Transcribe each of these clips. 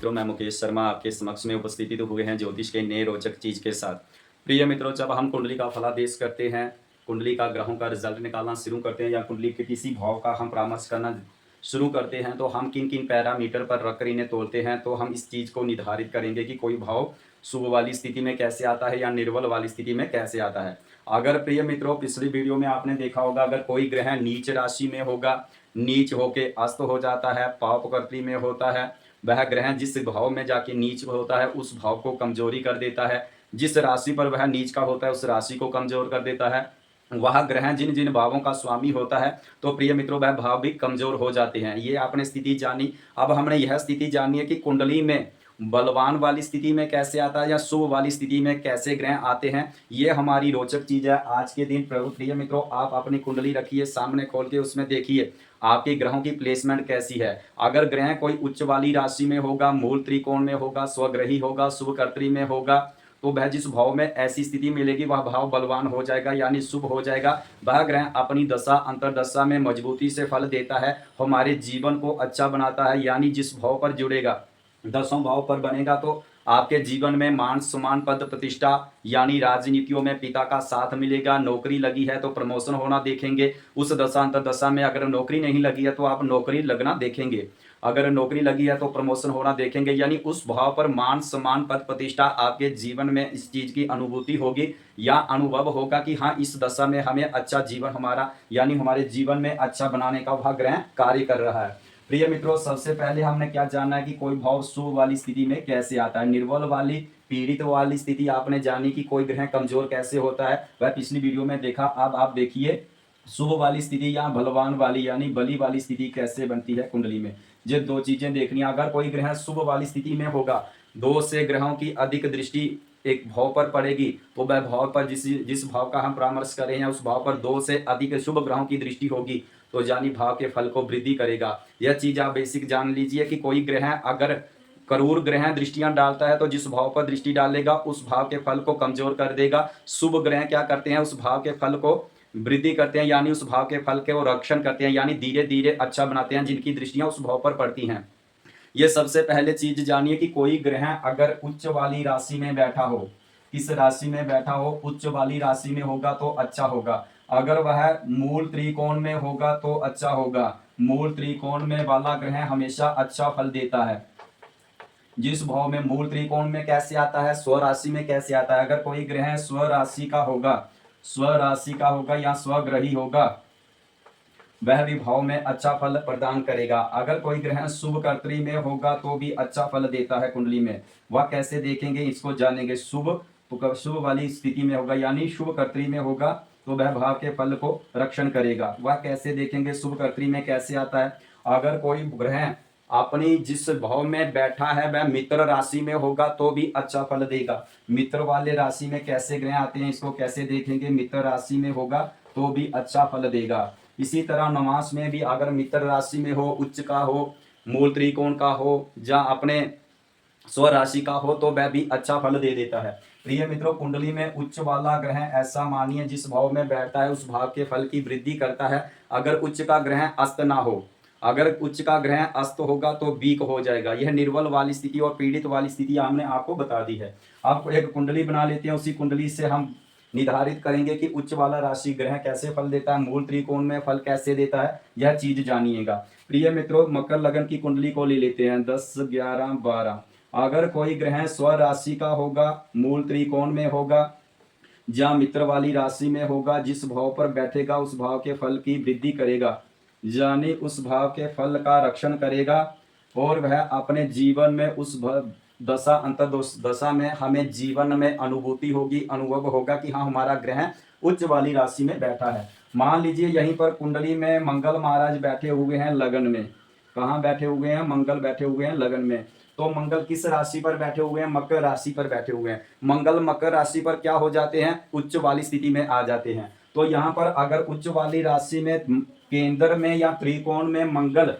मित्रों, मैं मुकेश शर्मा आपके समक्ष में उपस्थित हुए हैं ज्योतिष के नए रोचक चीज के साथ। प्रिय मित्रों, जब हम कुंडली का फलादेश करते हैं, कुंडली का ग्रहों का रिजल्ट निकालना शुरू करते हैं या कुंडली के किसी भाव का हम परामर्श करना शुरू करते हैं, तो हम किन किन पैरामीटर पर रखकर इन्हें तोलते हैं। तो हम इस चीज को निर्धारित करेंगे कि कोई भाव शुभ वाली स्थिति में कैसे आता है या निर्बल वाली स्थिति में कैसे आता है। अगर प्रिय मित्रों, पिछली वीडियो में आपने देखा होगा, अगर कोई ग्रह नीच राशि में होगा, नीच होके अस्त हो जाता है, पापकर्त्री में होता है, वह ग्रह जिस भाव में जाके नीच होता है उस भाव को कमजोरी कर देता है। जिस राशि पर वह नीच का होता है उस राशि को कमजोर कर देता है। वह ग्रह जिन जिन भावों का स्वामी होता है, तो प्रिय मित्रों, वह भाव भी कमजोर हो जाते हैं। ये आपने स्थिति जानी। अब हमने यह स्थिति जानी है कि कुंडली में बलवान वाली स्थिति में कैसे आता है या शुभ वाली स्थिति में कैसे ग्रह आते हैं। ये हमारी रोचक चीज है आज के दिन। प्रिय मित्रों, आप अपनी कुंडली रखिए, सामने खोल के उसमें देखिए आपके ग्रहों की प्लेसमेंट कैसी है। अगर ग्रह कोई उच्च वाली राशि में होगा, मूल त्रिकोण में होगा, स्वग्रही होगा, शुभकर्त्री में होगा, तो वह जिस भाव में ऐसी स्थिति मिलेगी वह भाव बलवान हो जाएगा यानी शुभ हो जाएगा। वह ग्रह अपनी दशा अंतरदशा में मजबूती से फल देता है, हमारे जीवन को अच्छा बनाता है। यानी जिस भाव पर जुड़ेगा, दसों भाव पर बनेगा, तो आपके जीवन में मान सम्मान पद प्रतिष्ठा यानी राजनीतियों में पिता का साथ मिलेगा। नौकरी लगी है तो प्रमोशन होना देखेंगे। उस दशा अंतरदशा में अगर नौकरी नहीं लगी है तो आप नौकरी लगना देखेंगे। अगर नौकरी लगी है तो प्रमोशन होना देखेंगे। यानी उस भाव पर मान सम्मान पद प्रतिष्ठा आपके जीवन में इस चीज की अनुभूति होगी या अनुभव होगा कि हाँ, इस दशा में हमें अच्छा जीवन हमारा यानी हमारे जीवन में अच्छा बनाने का वह ग्रह कार्य कर रहा है। प्रिय मित्रों, सबसे पहले हमने क्या जानना है कि कोई भाव शुभ वाली स्थिति में कैसे आता है। निर्बल वाली पीड़ित वाली स्थिति आपने जानी कि कोई ग्रह कमजोर कैसे होता है, वह पिछली वीडियो में देखा। अब आप देखिए शुभ वाली स्थिति या बलवान वाली यानी बली वाली स्थिति कैसे बनती है कुंडली में। ये दो चीजें देखनी है। अगर कोई ग्रह शुभ वाली स्थिति में होगा, दो से ग्रहों की अधिक दृष्टि एक भाव पर पड़ेगी, तो वह भाव पर जिस भाव का हम परामर्श कर रहे हैं उस भाव पर दो से अधिक शुभ ग्रहों की दृष्टि होगी, तो जानी भाव के फल को वृद्धि करेगा। यह चीज आप बेसिक जान लीजिए कि कोई ग्रह अगर करूर ग्रह दृष्टियां डालता है तो जिस भाव पर दृष्टि डालेगा उस भाव के फल को कमजोर कर देगा। शुभ ग्रह क्या करते हैं, उस भाव के फल को वृद्धि करते हैं यानी उस भाव के फल के वो रक्षण करते हैं, यानी धीरे धीरे अच्छा बनाते हैं जिनकी दृष्टियां उस भाव पर पड़ती हैं। ये सबसे पहले चीज जानिए कि कोई ग्रह अगर उच्च वाली राशि में बैठा हो, किस राशि में बैठा हो, उच्च वाली राशि में होगा तो अच्छा होगा। अगर वह मूल त्रिकोण में होगा तो अच्छा होगा। मूल त्रिकोण में वाला ग्रह हमेशा अच्छा फल देता है। जिस भाव में मूल त्रिकोण में कैसे आता है, स्व राशि में कैसे आता है। अगर कोई ग्रह स्व राशि का होगा, स्व राशि का होगा या स्वग्रही होगा, वह भी भाव में अच्छा फल प्रदान करेगा। अगर कोई ग्रह शुभ कर्त्री में होगा तो भी अच्छा फल देता है कुंडली में। वह कैसे देखेंगे, इसको जानेंगे। शुभ वाली स्थिति में होगा यानी शुभ कर्त्री में होगा तो वह भाव के फल को रक्षण करेगा। वह कैसे देखेंगे, शुभ कर्त्री में कैसे आता है। अगर कोई ग्रह अपनी जिस भाव में बैठा है वह मित्र राशि में होगा तो भी अच्छा फल देगा। मित्र वाले राशि में कैसे ग्रह आते हैं, इसको कैसे देखेंगे। मित्र राशि में होगा तो भी अच्छा फल देगा। इसी तरह नवांश में भी अगर मित्र राशि में हो, उच्च का हो, मूल त्रिकोण का हो या अपने स्व राशि का हो, तो वह भी अच्छा फल दे देता है। प्रिय मित्रों, कुंडली में उच्च वाला ग्रह ऐसा मानिए जिस भाव में बैठता है उस भाव के फल की वृद्धि करता है। अगर उच्च का ग्रह अस्त ना हो, अगर उच्च का ग्रह अस्त होगा तो वीक हो जाएगा। यह निर्बल वाली स्थिति और पीड़ित वाली स्थिति हमने आपको बता दी है। आपको एक कुंडली बना लेते हैं, उसी कुंडली से हम निर्धारित करेंगे कि उच्च वाला राशि ग्रह कैसे फल देता है, मूल त्रिकोण में फल कैसे देता है, यह चीज जानिएगा। प्रिय मित्रों, मकर लगन की कुंडली को ले लेते हैं। 10, 11, 12। अगर कोई ग्रह स्व राशि का होगा, मूल त्रिकोण में होगा या मित्र वाली राशि में होगा, जिस भाव पर बैठेगा उस भाव के फल की वृद्धि करेगा यानी उस भाव के फल का रक्षण करेगा। और वह अपने जीवन में उस दशा अंतरदशा में हमें जीवन में अनुभूति होगी, अनुभव होगा कि हाँ, हमारा ग्रह उच्च वाली राशि में बैठा है। मान लीजिए यहीं पर कुंडली में मंगल महाराज बैठे हुए हैं लगन में। कहाँ बैठे हुए हैं, मंगल बैठे हुए हैं लगन में। तो मंगल किस राशि पर बैठे हुए हैं, मकर राशि पर बैठे हुए हैं। मंगल मकर राशि पर क्या हो जाते हैं, उच्च वाली स्थिति में आ जाते हैं। तो यहाँ पर अगर उच्च वाली राशि में केंद्र में या त्रिकोण में मंगल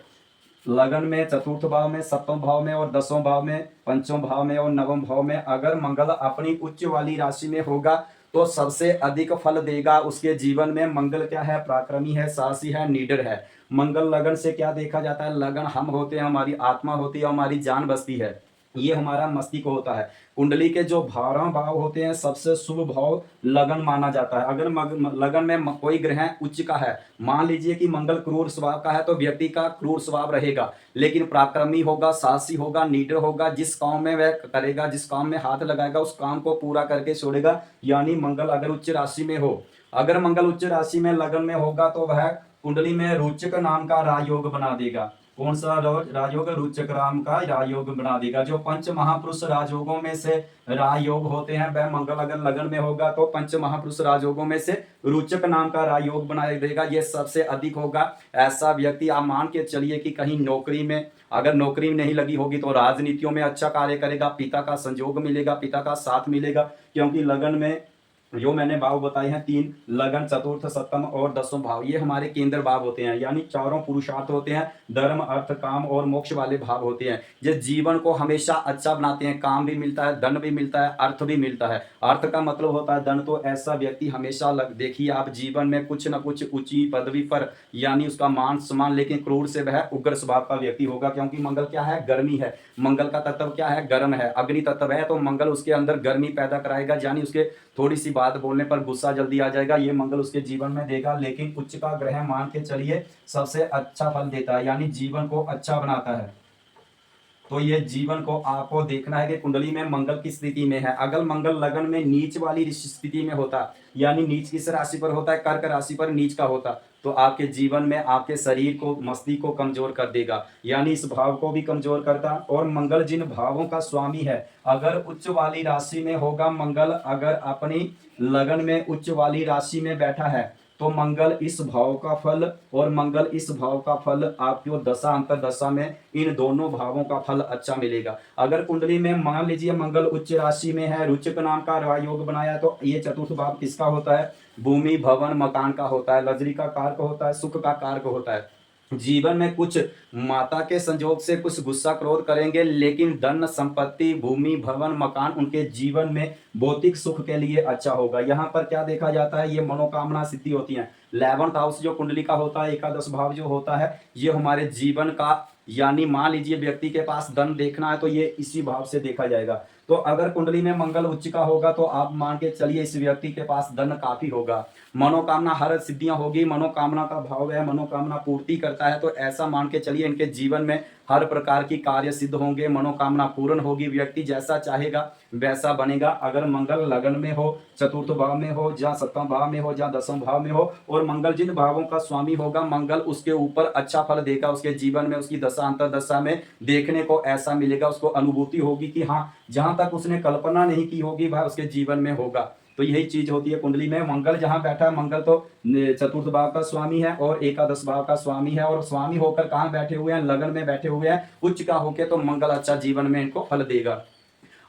लगन में, चतुर्थ भाव में, सप्तम भाव में और दसवें भाव में, पंचम भाव में और नवम भाव में अगर मंगल अपनी उच्च वाली राशि में होगा तो सबसे अधिक फल देगा। उसके जीवन में मंगल क्या है, पराक्रमी है, साहसी है, नीडर है। मंगल लगन से क्या देखा जाता है, लगन हम होते हैं, हमारी आत्मा होती है, हमारी जान बसती है। ये हमारा मस्तिष्क होता है। कुंडली के जो 12 भाव होते हैं, सबसे शुभ भाव लगन माना जाता है। अगर लगन में कोई ग्रह उच्च का है, मान लीजिए कि मंगल क्रूर स्वभाव का है, तो व्यक्ति का क्रूर स्वभाव रहेगा, लेकिन पराक्रमी होगा, साहसी होगा, निडर होगा। जिस काम में वह करेगा, जिस काम में हाथ लगाएगा, उस काम को पूरा करके छोड़ेगा। यानी मंगल अगर उच्च राशि में हो, अगर मंगल उच्च राशि में लगन में होगा, तो वह कुंडली में रोचक नाम का राजयोग बना देगा। कौन सा राजयोग? रोचक राम का राजयोग बना देगा। जो पंच महापुरुष राजयोगों में से राजयोग होते हैं, वह मंगल अगर लगन में होगा तो पंच महापुरुष राजयोगों में से रोचक नाम का राजयोग बना देगा। ये सबसे अधिक होगा। ऐसा व्यक्ति आप मान के चलिए कि कहीं नौकरी में, अगर नौकरी नहीं लगी होगी तो राजनीतियों में अच्छा कार्य करेगा, पिता का संयोग मिलेगा, पिता का साथ मिलेगा। क्योंकि लगन में जो मैंने भाव बताए हैं 3, लगन, चतुर्थ, सप्तम और 10वां भाव, ये हमारे केंद्र भाव होते हैं। यानी चारों पुरुषार्थ होते हैं, धर्म, अर्थ, काम और मोक्ष वाले भाव होते हैं। ये जीवन को हमेशा अच्छा बनाते हैं। काम भी मिलता है, धन भी मिलता है, अर्थ भी मिलता है। अर्थ का मतलब होता है धन। तो ऐसा व्यक्ति हमेशा देखिए आप जीवन में कुछ ना कुछ ऊंची पदवी पर, यानी उसका मान सम्मान, लेकिन क्रूर से वह उग्र स्वभाव का व्यक्ति होगा। क्योंकि मंगल क्या है? गर्मी है। मंगल का तत्व क्या है? गर्म है, अग्नि तत्व है। तो मंगल उसके अंदर गर्मी पैदा कराएगा, यानी उसके थोड़ी सी बात बोलने पर गुस्सा जल्दी आ जाएगा। ये मंगल उसके जीवन में देगा। लेकिन उच्च का ग्रह मान के चलिए सबसे अच्छा फल देता है, यानी जीवन को अच्छा बनाता है। तो ये जीवन को आपको देखना है कि कुंडली में मंगल किस स्थिति में है। अगर मंगल लगन में नीच वाली स्थिति में होता, यानी नीच किस राशि पर होता है? कर्क राशि पर नीच का होता, तो आपके जीवन में आपके शरीर को, मस्तिष्क को कमजोर कर देगा, यानी इस भाव को भी कमजोर करता। और मंगल जिन भावों का स्वामी है, अगर उच्च वाली राशि में होगा मंगल, अगर अपनी लगन में उच्च वाली राशि में बैठा है, तो मंगल इस भाव का फल और मंगल इस भाव का फल आपको दशा अंतर दशा में इन दोनों भावों का फल अच्छा मिलेगा। अगर कुंडली में मान लीजिए मंगल उच्च राशि में है, रुचक नाम का राजयोग बनाया, तो ये चतुर्थ भाव किसका होता है? भूमि, भवन, मकान का होता है, लग्जरी का कारक होता है, सुख का कारक होता है। जीवन में कुछ माता के संजोग से कुछ गुस्सा क्रोध करेंगे, लेकिन धन संपत्ति, भूमि, भवन, मकान उनके जीवन में भौतिक सुख के लिए अच्छा होगा। यहाँ पर क्या देखा जाता है? ये मनोकामना सिद्धि होती है। 11th हाउस जो कुंडली का होता है, एकादश भाव जो होता है, ये हमारे जीवन का, यानी मान लीजिए व्यक्ति के पास धन देखना है तो ये इसी भाव से देखा जाएगा। तो अगर कुंडली में मंगल उच्च का होगा तो आप मान के चलिए इस व्यक्ति के पास धन काफी होगा, मनोकामना हर सिद्धियां होगी। मनोकामना का भाव है, मनोकामना पूर्ति करता है। तो ऐसा मान के चलिए इनके जीवन में हर प्रकार की कार्य सिद्ध होंगे, मनोकामना पूर्ण होगी। व्यक्ति जैसा चाहेगा वैसा बनेगा। अगर मंगल लगन में हो, चतुर्थ भाव में हो, या सप्तम भाव में हो, या 10वें भाव में हो, और मंगल जिन भावों का स्वामी होगा, मंगल उसके ऊपर अच्छा फल देगा। उसके जीवन में, उसकी दशा अंतर दशा में देखने को ऐसा मिलेगा, उसको अनुभूति होगी कि हाँ, जहां तक उसने कल्पना नहीं की होगी वह उसके जीवन में होगा। तो यही चीज होती है कुंडली में। मंगल जहां बैठा है, मंगल तो चतुर्थ भाव का स्वामी है और एकादश भाव का स्वामी है, और स्वामी होकर कहां बैठे हुए हैं? लगन में बैठे हुए हैं। उच्च का होके तो मंगल अच्छा जीवन में इनको फल देगा।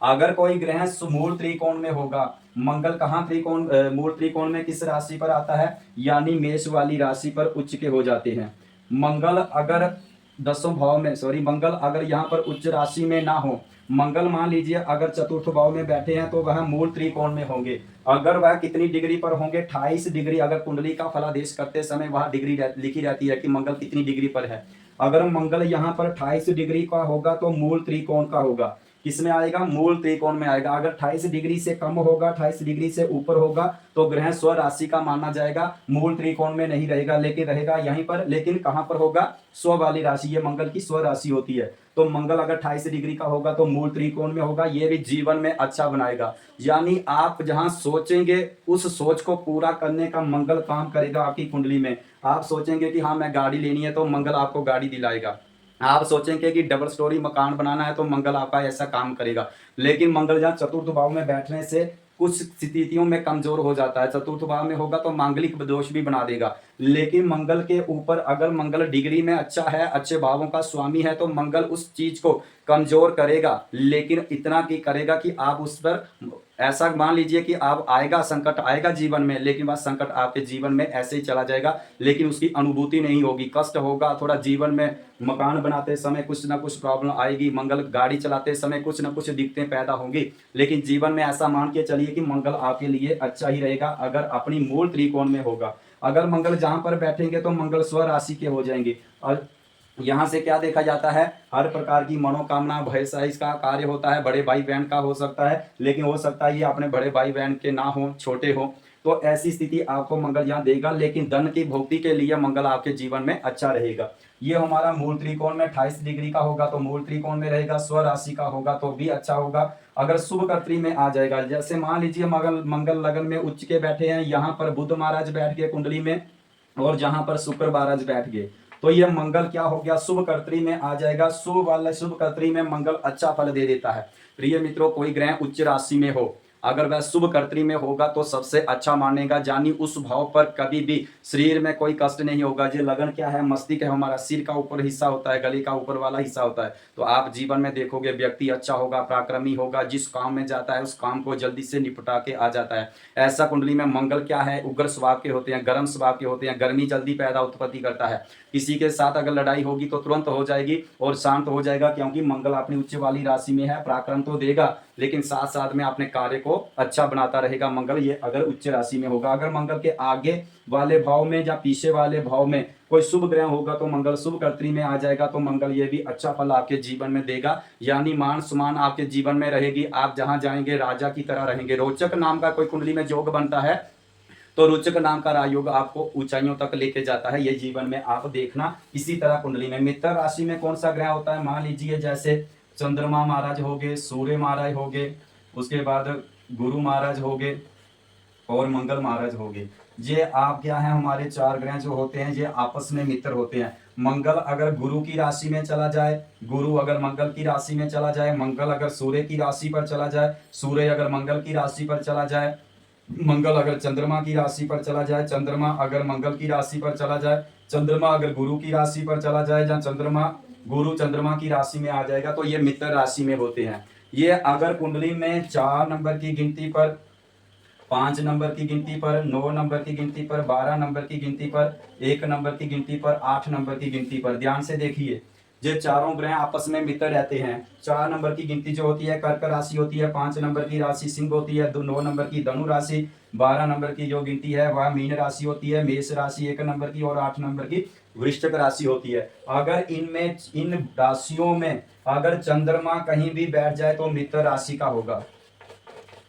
अगर कोई ग्रह मूल त्रिकोण में होगा, मंगल कहां त्रिकोण, मूल त्रिकोण में किस राशि पर आता है? यानी मेष वाली राशि पर उच्च के हो जाते हैं। मंगल अगर 10वें भाव में, सॉरी, मंगल अगर यहाँ पर उच्च राशि में ना हो, मंगल मान लीजिए अगर चतुर्थ भाव में बैठे हैं, तो वह मूल त्रिकोण में होंगे। अगर वह कितनी डिग्री पर होंगे? 28 डिग्री। अगर कुंडली का फलादेश करते समय वह डिग्री लिखी रहती है कि मंगल कितनी डिग्री पर है। अगर मंगल यहाँ पर 28 डिग्री का होगा तो मूल त्रिकोण का होगा। किसमें आएगा? मूल त्रिकोण में आएगा। अगर 28 डिग्री से कम होगा, 28 डिग्री से ऊपर होगा, तो ग्रह स्व राशि का माना जाएगा, मूल त्रिकोण में नहीं रहेगा, लेकिन रहेगा यहीं पर। लेकिन कहां पर होगा? स्व वाली राशि, ये मंगल की स्व राशि होती है। तो मंगल अगर 28 डिग्री का होगा तो मूल त्रिकोण में होगा। ये भी जीवन में अच्छा बनाएगा, यानी आप जहां सोचेंगे उस सोच को पूरा करने का मंगल काम करेगा आपकी कुंडली में। आप सोचेंगे कि हाँ मैं गाड़ी लेनी है, तो मंगल आपको गाड़ी दिलाएगा। आप सोचेंगे कि डबल स्टोरी मकान बनाना है, तो मंगल आपका ऐसा काम करेगा। लेकिन मंगल जहाँ चतुर्थ भाव में बैठने से कुछ स्थितियों में कमजोर हो जाता है। चतुर्थ भाव में होगा तो मांगलिक दोष भी बना देगा। लेकिन मंगल के ऊपर अगर मंगल डिग्री में अच्छा है, अच्छे भावों का स्वामी है, तो मंगल उस चीज को कमजोर करेगा, लेकिन इतना की करेगा कि आप उस पर, ऐसा मान लीजिए कि आप आएगा, संकट आएगा जीवन में, लेकिन वह संकट आपके जीवन में ऐसे ही चला जाएगा, लेकिन उसकी अनुभूति नहीं होगी, कष्ट होगा थोड़ा जीवन में। मकान बनाते समय कुछ ना कुछ प्रॉब्लम आएगी, मंगल गाड़ी चलाते समय कुछ ना कुछ दिक्कतें पैदा होंगी, लेकिन जीवन में ऐसा मान के चलिए कि मंगल आपके लिए अच्छा ही रहेगा अगर अपनी मूल त्रिकोण में होगा। अगर मंगल जहां पर बैठेंगे तो मंगल स्व राशि के हो जाएंगे। और यहाँ से क्या देखा जाता है, हर प्रकार की मनोकामना भय सहित का कार्य होता है। बड़े भाई बहन का हो सकता है, लेकिन हो सकता है ये अपने बड़े भाई बहन के ना हो, छोटे हो, तो ऐसी स्थिति आपको मंगल यहाँ देगा। लेकिन धन की भोक्ति के लिए मंगल आपके जीवन में अच्छा रहेगा। ये हमारा मूल त्रिकोण में 28 डिग्री का होगा तो मूल त्रिकोण में रहेगा। स्व राशि का होगा तो भी अच्छा होगा। अगर शुभ कर्त्री में आ जाएगा, जैसे मान लीजिए मंगल लगन में उच्च के बैठे हैं, यहाँ पर बुध महाराज बैठ गए कुंडली में, और जहां पर शुक्र महाराज बैठ गए, तो ये मंगल क्या हो गया, शुभ कर्त्री में आ जाएगा। शुभ वाले शुभ कर्त्री में मंगल अच्छा फल दे देता है। प्रिय मित्रों, कोई ग्रह उच्च राशि में हो, अगर वह शुभ कर्त्री में होगा तो सबसे अच्छा मानेगा, यानी उस भाव पर कभी भी शरीर में कोई कष्ट नहीं होगा। ये लगन क्या है, मस्तिष्क है, हमारा सिर का ऊपर हिस्सा होता है, गले का ऊपर वाला हिस्सा होता है। तो आप जीवन में देखोगे व्यक्ति अच्छा होगा, पराक्रमी होगा, जिस काम में जाता है उस काम को जल्दी से निपटा के आ जाता है। ऐसा कुंडली में मंगल क्या है, उग्र स्वभाव के होते हैं, गर्म स्वभाव के होते हैं, गर्मी जल्दी पैदा उत्पत्ति करता है। किसी के साथ अगर लड़ाई होगी तो तुरंत हो जाएगी और शांत हो जाएगा, क्योंकि मंगल अपनी उच्च वाली राशि में है। पराक्रम तो देगा, लेकिन साथ साथ में अपने कार्य को अच्छा बनाता रहेगा मंगल, ये अगर उच्च राशि में होगा। अगर मंगल के आगे वाले भाव में या पीछे वाले भाव में कोई शुभ ग्रह होगा तो मंगल शुभ कर्त्री में आ जाएगा, तो मंगल ये भी अच्छा फल आपके जीवन में देगा, यानी मान सम्मान आपके जीवन में रहेगी। आप जहां जाएंगे राजा की तरह रहेंगे। रोचक नाम का कोई कुंडली में योग बनता है तो रोचक नाम का राजयोग आपको ऊंचाइयों तक लेके जाता है, ये जीवन में आप देखना। इसी तरह कुंडली में मित्र राशि में कौन सा ग्रह होता है, मान लीजिए जैसे चंद्रमा महाराज हो गए, सूर्य महाराज हो गए, उसके बाद गुरु महाराज हो गए और मंगल महाराज हो गए। ये आप क्या है, हमारे 4 ग्रह जो होते हैं ये आपस में मित्र होते हैं। मंगल अगर गुरु की राशि में चला जाए, गुरु अगर मंगल की राशि में चला जाए, मंगल अगर सूर्य की राशि पर चला जाए, सूर्य अगर मंगल की राशि पर चला जाए, मंगल अगर चंद्रमा की राशि पर चला जाए, चंद्रमा अगर मंगल की राशि पर चला जाए, चंद्रमा अगर गुरु की राशि पर चला जाए, या चंद्रमा गुरु चंद्रमा की राशि में आ जाएगा, तो ये मित्र राशि में होते हैं। ये अगर कुंडली में 4 नंबर की गिनती पर, 5 नंबर की गिनती पर, 9 नंबर की गिनती पर, 12 नंबर की गिनती पर, 1 नंबर की गिनती पर, 8 नंबर की गिनती पर, ध्यान से देखिए, ये चारों ग्रह आपस में मित्र रहते हैं। 4 नंबर की गिनती जो होती है कर्क राशि होती है, 5 नंबर की राशि सिंह होती है, 9 नंबर की धनु राशि, 12 नंबर की जो गिनती है वह मीन राशि होती है, मेष राशि 1 नंबर की, और 8 नंबर की वृश्चिक राशि होती है। अगर इनमें इन राशियों में अगर चंद्रमा कहीं भी बैठ जाए तो मित्र राशि का होगा।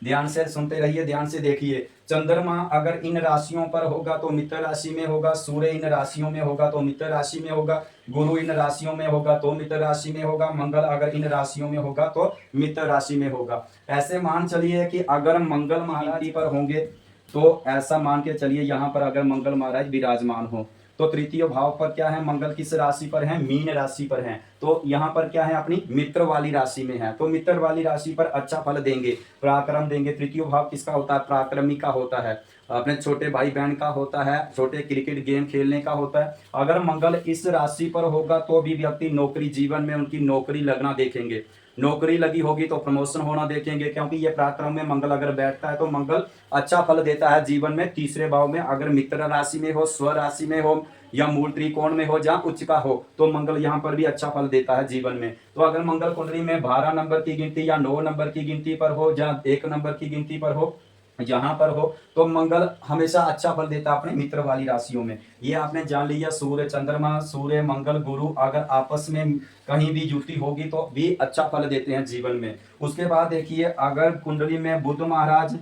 ध्यान से सुनते रहिए, ध्यान से देखिए। चंद्रमा अगर इन राशियों पर होगा तो मित्र राशि में होगा, सूर्य इन राशियों में होगा तो मित्र राशि में होगा, गुरु इन राशियों में होगा तो मित्र राशि में होगा, मंगल अगर इन राशियों में होगा तो मित्र राशि में होगा। ऐसे मान चलिए कि अगर मंगल महाराज पर होंगे तो ऐसा मान के चलिए यहाँ पर अगर मंगल महाराज विराजमान हो तो तृतीय भाव पर क्या है, मंगल किस राशि पर है, मीन राशि पर है, तो यहाँ पर क्या है, अपनी मित्र वाली राशि में है, तो मित्र वाली राशि पर अच्छा फल देंगे, पराक्रम देंगे। तृतीय भाव किसका होता है, पराक्रमी का होता है, अपने छोटे भाई बहन का होता है, छोटे क्रिकेट गेम खेलने का होता है। अगर मंगल इस राशि पर होगा तो भी व्यक्ति नौकरी, जीवन में उनकी नौकरी लगना देखेंगे, नौकरी लगी होगी तो प्रमोशन होना देखेंगे, क्योंकि ये पराक्रम में मंगल अगर बैठता है तो मंगल अच्छा फल देता है जीवन में। तीसरे भाव में अगर मित्र राशि में हो, स्व राशि में हो, या मूल त्रिकोण में हो, जहाँ उच्च का हो, तो मंगल यहाँ पर भी अच्छा फल देता है जीवन में। तो अगर मंगल कुंडली में 12 नंबर की गिनती या 9 नंबर की गिनती पर हो, जहाँ 1 नंबर की गिनती पर हो, जहां पर हो, तो मंगल हमेशा अच्छा फल देता है अपने मित्र वाली राशियों में। ये आपने जान लिया। सूर्य चंद्रमा, सूर्य मंगल गुरु अगर आपस में कहीं भी जुटी होगी तो भी अच्छा फल देते हैं जीवन में। उसके बाद देखिए, अगर कुंडली में बुध महाराज,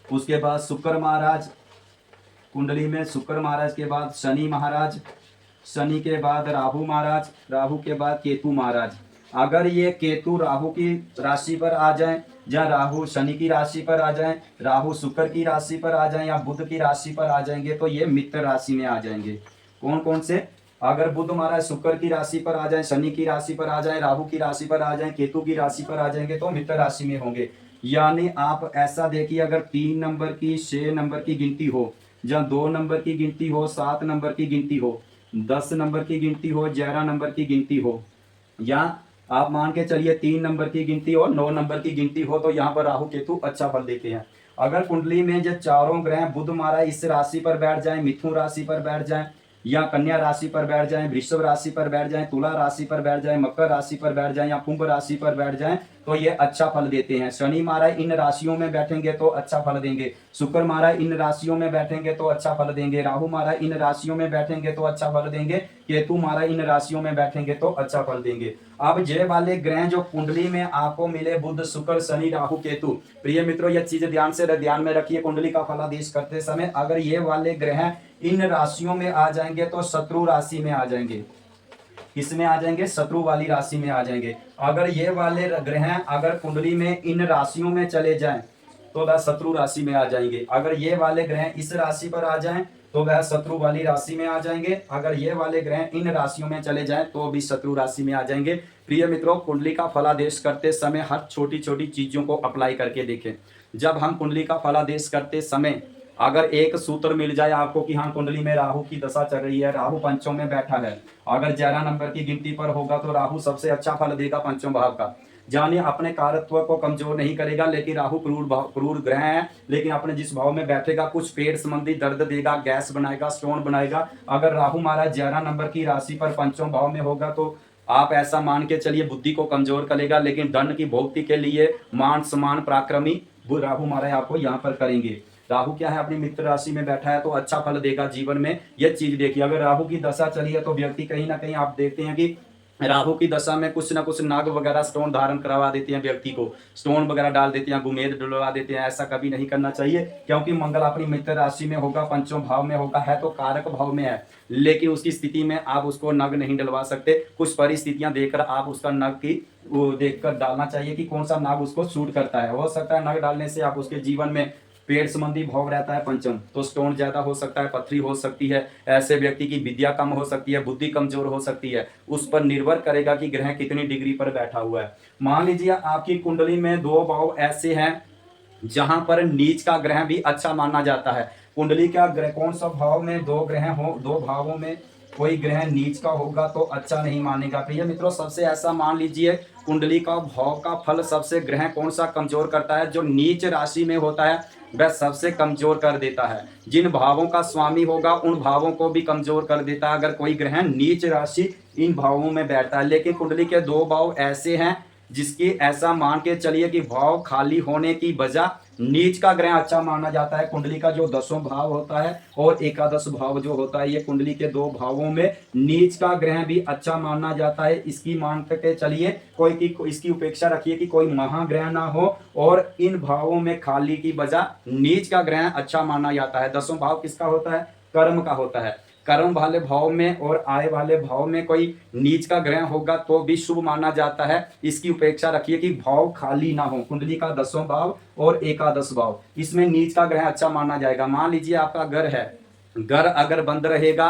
उसके बाद शुक्र महाराज, कुंडली में शुक्र महाराज के बाद शनि महाराज, शनि के बाद राहु महाराज, राहु के बाद केतु महाराज, अगर ये केतु राहु की राशि पर आ जाए, या राहु शनि की राशि पर आ जाए, राहु शुक्र की राशि पर आ जाए, या बुध की राशि पर आ जाएंगे, तो ये मित्र राशि में आ जाएंगे। कौन कौन से, अगर बुध महाराज शुक्र की राशि पर आ जाए, शनि की राशि पर आ जाए, राहु की राशि पर आ जाए, केतु की राशि पर आ जाएंगे, तो मित्र राशि में होंगे। यानी आप ऐसा देखिए, अगर 3 नंबर की, 6 नंबर की गिनती हो, या 2 नंबर की गिनती हो, 7 नंबर की गिनती हो, 10 नंबर की गिनती हो, 11 नंबर की गिनती हो, या आप मान के चलिए 3 नंबर की गिनती और 9 नंबर की गिनती हो, तो यहाँ पर राहु केतु अच्छा फल देते हैं। अगर कुंडली में जो चारों ग्रह बुध महाराज इस राशि पर बैठ जाए, मिथुन राशि पर बैठ जाए, या कन्या राशि पर बैठ जाए, वृषभ राशि पर बैठ जाए, तुला राशि पर बैठ जाए, मकर राशि पर बैठ जाए, या कुंभ राशि पर बैठ जाए, तो ये अच्छा फल देते हैं। शनि महाराज इन राशियों में बैठेंगे तो अच्छा फल देंगे, शुक्र महाराज इन राशियों में बैठेंगे तो अच्छा फल देंगे, राहु महाराज इन राशियों में बैठेंगे तो अच्छा फल देंगे, केतु महाराज इन राशियों में बैठेंगे तो अच्छा फल देंगे। अब ये वाले ग्रह जो कुंडली में आपको मिले, बुध शुक्र शनि राहु केतु, प्रिय मित्रों ये चीज ध्यान में रखिए कुंडली का फलादेश करते समय। अगर ये वाले ग्रह इन राशियों में आ जाएंगे तो शत्रु राशि में आ जाएंगे, किसमें आ जाएंगे, शत्रु वाली राशि में आ जाएंगे। अगर ये वाले ग्रह अगर कुंडली में इन राशियों में चले जाएं तो वह शत्रु राशि में आ जाएंगे। अगर ये वाले ग्रह इस राशि पर आ जाएं तो वह शत्रु वाली राशि में आ जाएंगे। अगर ये वाले ग्रह इन राशियों में चले जाएं तो भी शत्रु राशि में आ जाएंगे। प्रिय मित्रों कुंडली का फलादेश करते समय हर छोटी छोटी चीजों को अप्लाई करके देखें। जब हम कुंडली का फलादेश करते समय अगर एक सूत्र मिल जाए आपको कि हाँ कुंडली में राहु की दशा चल रही है, राहु पंचों में बैठा है, अगर 11 नंबर की गिनती पर होगा तो राहु सबसे अच्छा फल देगा पंचम भाव का, जानिए अपने कारत्व को कमजोर नहीं करेगा। लेकिन राहु क्रूर ग्रह है, लेकिन अपने जिस भाव में बैठेगा कुछ पेट संबंधी दर्द देगा, गैस बनाएगा, स्टोन बनाएगा। अगर राहु महाराज 11 नंबर की राशि पर पंचम भाव में होगा तो आप ऐसा मान के चलिए बुद्धि को कमजोर करेगा, लेकिन धन की भोक्ति के लिए मान सम्मान पराक्रमी वो राहु महाराज आपको यहाँ पर करेंगे। राहु क्या है, अपनी मित्र राशि में बैठा है तो अच्छा फल देगा जीवन में। यह चीज देखिए, अगर राहु की दशा चली है तो व्यक्ति कहीं ना कहीं आप देखते हैं कि राहु की दशा में कुछ ना कुछ नाग वगैरह स्टोन धारण करवा देते हैं, व्यक्ति को स्टोन वगैरह डाल देते हैं, गुमेद डलवा देते हैं। ऐसा कभी नहीं करना चाहिए, क्योंकि मंगल अपनी मित्र राशि में होगा, पंचम भाव में होगा, है तो कारक भाव में है, लेकिन उसकी स्थिति में आप उसको नग नहीं डलवा सकते। कुछ परिस्थितियां देखकर आप उसका नग की वो देखकर डालना चाहिए कि कौन सा नाग उसको सूट करता है। हो सकता है नग डालने से आप उसके जीवन में पेट संबंधी भाव रहता है पंचम, तो स्टोन ज्यादा हो सकता है, पथरी हो सकती है, ऐसे व्यक्ति की विद्या कम हो सकती है, बुद्धि कमजोर हो सकती है। उस पर निर्भर करेगा कि ग्रह कितनी डिग्री पर बैठा हुआ है। मान लीजिए आपकी कुंडली में 2 भाव ऐसे हैं जहां पर नीच का ग्रह भी अच्छा माना जाता है। कुंडली का ग्रह कौन सा भाव में 2 ग्रह हो, 2 भावों में कोई ग्रह नीच का होगा तो अच्छा नहीं मानेगा। प्रिय मित्रों सबसे ऐसा मान लीजिए कुंडली का भाव का फल सबसे ग्रह कौन सा कमजोर करता है, जो नीच राशि में होता है वह सबसे कमजोर कर देता है। जिन भावों का स्वामी होगा उन भावों को भी कमजोर कर देता है अगर कोई ग्रह नीच राशि इन भावों में बैठता है। लेकिन कुंडली के 2 भाव ऐसे हैं जिसकी ऐसा मान के चलिए कि भाव खाली होने की बजाय नीच का ग्रह अच्छा माना जाता है। कुंडली का जो 10वां भाव होता है और एकादश भाव जो होता है, ये कुंडली के 2 भावों में नीच का ग्रह भी अच्छा माना जाता है। इसकी मान के चलिए इसकी उपेक्षा रखिए कि कोई महाग्रह ना हो और इन भावों में खाली की बजाय नीच का ग्रह अच्छा माना जाता है। 10वां भाव किसका होता है, कर्म का होता है। कर्म वाले भाव में और आय वाले भाव में कोई नीच का ग्रह होगा तो भी शुभ माना जाता है। इसकी उपेक्षा रखिए कि भाव खाली ना हो। कुंडली का 10वां भाव और एकादश भाव, इसमें नीच का ग्रह अच्छा माना जाएगा। मान लीजिए आपका घर है, घर अगर बंद रहेगा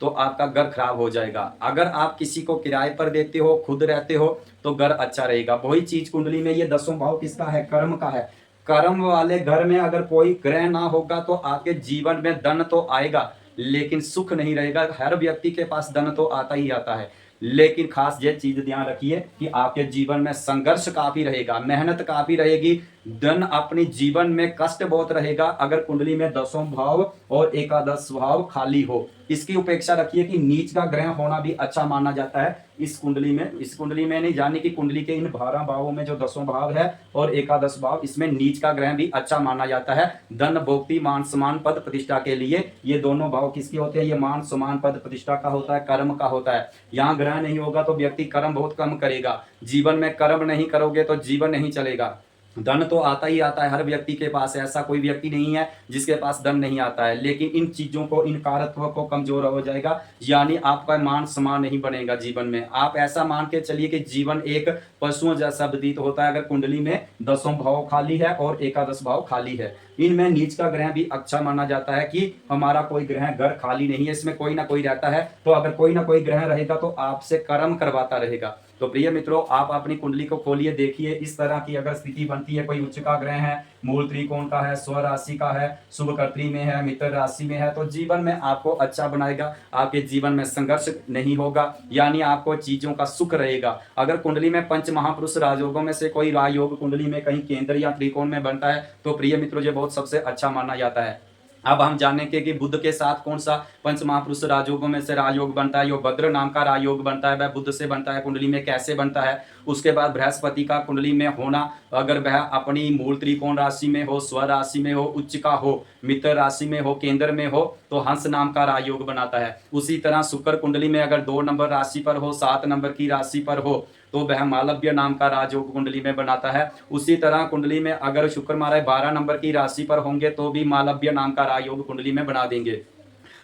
तो आपका घर खराब हो जाएगा। अगर आप किसी को किराए पर देते हो, खुद रहते हो तो घर अच्छा रहेगा। वही चीज कुंडली में ये 10वां भाव किसका है, कर्म का है। कर्म वाले घर में अगर कोई ग्रह ना होगा तो आपके जीवन में धन तो आएगा लेकिन सुख नहीं रहेगा। हर व्यक्ति के पास धन तो आता ही आता है, लेकिन खास ये चीज ध्यान रखिए कि आपके जीवन में संघर्ष काफी रहेगा, मेहनत काफी रहेगी, धन अपने जीवन में कष्ट बहुत रहेगा अगर कुंडली में 10वां भाव और एकादश भाव खाली हो। इसकी उपेक्षा रखिए कि नीच का ग्रह होना भी अच्छा माना जाता है इस कुंडली में नहीं जाने की कुंडली के इन 12 भावों में जो 10वां भाव है और एकादश भाव, इसमें नीच का ग्रह भी अच्छा माना जाता है। धन भोक्ति मान सम्मान पद प्रतिष्ठा के लिए ये दोनों भाव किसके होते हैं, ये मान सम्मान पद प्रतिष्ठा का होता है, कर्म का होता है। यहाँ ग्रह नहीं होगा तो व्यक्ति कर्म बहुत कम करेगा। जीवन में कर्म नहीं करोगे तो जीवन नहीं चलेगा। धन तो आता ही आता है हर व्यक्ति के पास, ऐसा कोई व्यक्ति नहीं है जिसके पास धन नहीं आता है, लेकिन इन चीजों को, इन कारत्वों को कमजोर हो जाएगा, यानी आपका मान सम्मान नहीं बनेगा जीवन में। आप ऐसा मान के चलिए कि जीवन एक पशुओं जैसा व्यतीत होता है अगर कुंडली में 10वां भाव खाली है और एकादश भाव खाली है। इनमें नीच का ग्रह भी अच्छा माना जाता है कि हमारा कोई ग्रह घर खाली नहीं है, इसमें कोई ना कोई रहता है। तो अगर कोई ना कोई ग्रह रहेगा तो आपसे कर्म करवाता रहेगा। तो प्रिय मित्रों आप अपनी कुंडली को खोलिए, देखिए इस तरह की अगर स्थिति बनती है, कोई उच्च का ग्रह है, मूल त्रिकोण का है, स्व राशि का है, शुभ कर्त्री में है, मित्र राशि में है, तो जीवन में आपको अच्छा बनाएगा। आपके जीवन में संघर्ष नहीं होगा, यानी आपको चीजों का सुख रहेगा। अगर कुंडली में पंच महापुरुष राजयोगों में से कोई राजयोग कुंडली में कहीं केंद्र या त्रिकोण में बनता है तो प्रिय मित्रों ये बहुत सबसे अच्छा माना जाता है। अब हम जानेंगे कि बुध के साथ कौन सा पंच महापुरुष राजयोगों में से राजयोग बनता है। यो भद्र नाम का राजयोग बनता है, वह बुध से बनता है। कुंडली में कैसे बनता है? उसके बाद बृहस्पति का कुंडली में होना, अगर वह अपनी मूल त्रिकोण राशि में हो, स्व राशि में हो, उच्च का हो, मित्र राशि में हो, केंद्र में हो, तो हंस नाम का राजयोग बनाता है। उसी तरह शुक्र कुंडली में अगर 2 नंबर राशि पर हो, 7 नंबर की राशि पर हो, तो वह मालव्य नाम का राजयोग कुंडली में बनाता है। उसी तरह कुंडली में अगर शुक्र महाराज 12 नंबर की राशि पर होंगे तो भी मालव्य नाम का राजयोग कुंडली में बना देंगे।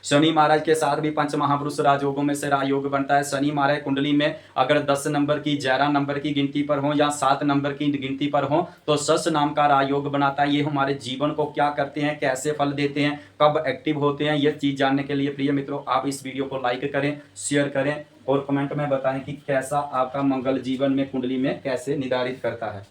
शनि महाराज के साथ भी पंच महापुरुष राजयोगों में से राजयोग बनता है। शनि महाराज कुंडली में अगर 10 नंबर की, 11 नंबर की गिनती पर हो या 7 नंबर की गिनती पर हो तो शश नाम का राजयोग बनाता है। ये हमारे जीवन को क्या करते हैं, कैसे फल देते हैं, कब एक्टिव होते हैं, ये चीज जानने के लिए प्रिय मित्रों आप इस वीडियो को लाइक करें, शेयर करें और कमेंट में बताएं कि कैसा आपका मंगल जीवन में कुंडली में कैसे निर्धारित करता है।